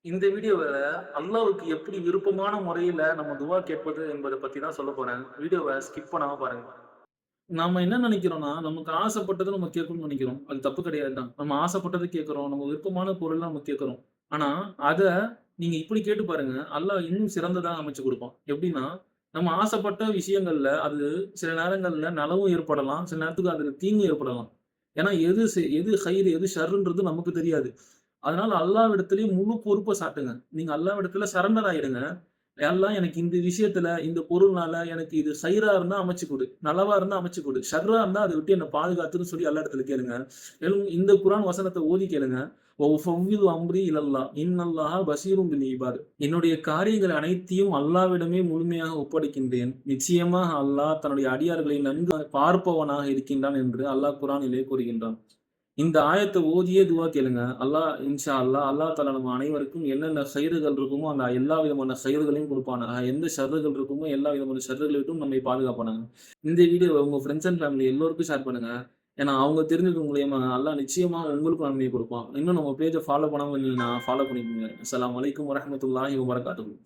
இந்த வீடியோல அல்லாஹ்வுக்கு எப்படி விருப்பமான முறையில நம்ம துவா கேட்பது என்பத பத்தி தான் சொல்லப் போறேன். வீடியோவ ஸ்கிப் பண்ணாம பாருங்க. நாம என்ன நெனைக்கிறோம்னா, நமக்கு ஆசைப்பட்டத நம்ம கேட்கணும்னு நெனைக்கிறோம். அது தப்பு கிடையாது தான். நம்ம ஆசைப்பட்டத கேட்கிறோம். நம்ம விருப்பமான பொருள நம்ம கேட்கிறோம். ஆனா, அத நீங்க இப்படி கேட்டு பாருங்க. அல்லாஹ் இன்னும் சிறந்ததா அமைச்சு குடுப்பான். எப்படின்னா, நம்ம ஆசைப்பட்ட விஷயங்கள்ல அது சில நேரங்கள்ல நலவும் ஏற்படலாம். சில நேரத்துக்கு அதுல தீங்கும் ஏற்படலாம். ஏன்னா, எது ஹைர், எது ஷர்ன்றது நமக்கு தெரியாது. அதனால அல்லாஹ்விடத்திலேயே முழு பொறுப்ப சாட்டுங்க. நீங்க அல்லாஹ்விடத்தில சரண்டர் ஆயிடுங்க. யா அல்லாஹ் எனக்கு இந்த விஷயத்துல, இந்த பொருள்னால எனக்கு இது ஹைரா இருந்தா அமைச்சு குடு. நலவா இருந்தா அமைச்சு குடு. ஷர்ரா இருந்தா அத விட்டு என்ன பாதுகாத்துன்னு சொல்லி அல்லாஹ்விடத்தில கேளுங்க. மேலும் இந்த குர்ஆன் வசனத்த ஓதி கேளுங்க. "வ உஃபவ்விது அம்ரி இலல்லாஹ். இன்னல்லாஹ பஸீரும் பில் இபாத்." என்னுடைய காரியங்கள் அனைத்தையும் அல்லாஹ்விடமே முழுமையாக ஒப்படைக்கின்றேன். நிச்சயமாக அல்லாஹ் தன்னுடைய அடியார்களை நன்கு பார்ப்பவனாக இருக்கின்றான் என்று அல்லாஹ் குர்ஆனிலே கூறுகின்றான். இந்த ஆயத்த ஓதியே துவா கேளுங்க. அல்லாஹ் இன்ஷா அல்லாஹ், அல்லாஹ் தஆலா நம்ம அனைவருக்கும் என்னென்ன கைறுகள் இருக்குமோ, அந்த எல்லா விதமான கைறுகளையும் குடுப்பானாக. எந்த ஷர்றுகள் இருக்குமோ, எல்லா விதமான ஷர்றுகளை விட்டும் நம்மை பாதுகாப்பானாக. இந்த வீடியோவ உங்க ஃபிரெண்ட்ஸ் அண்ட் ஃபேமிலி எல்லோருக்கும் ஷேர் பண்ணுங்க. ஏன்னா, அவங்க தெரிஞ்சது மூலியமா அல்லாஹ் நிச்சயமா உங்களுக்கும் நன்மைய குடுப்பான். இன்னும் நம்ம பேஜ ஃபாலோ பண்ணாம இருந்தீங்கன்னா, ஃபாலோ பண்ணிக்கோங்க. அஸ்ஸலாமு அலைக்கும் வரஹ்மத்துல்லாஹி வபரகாத்துஹு.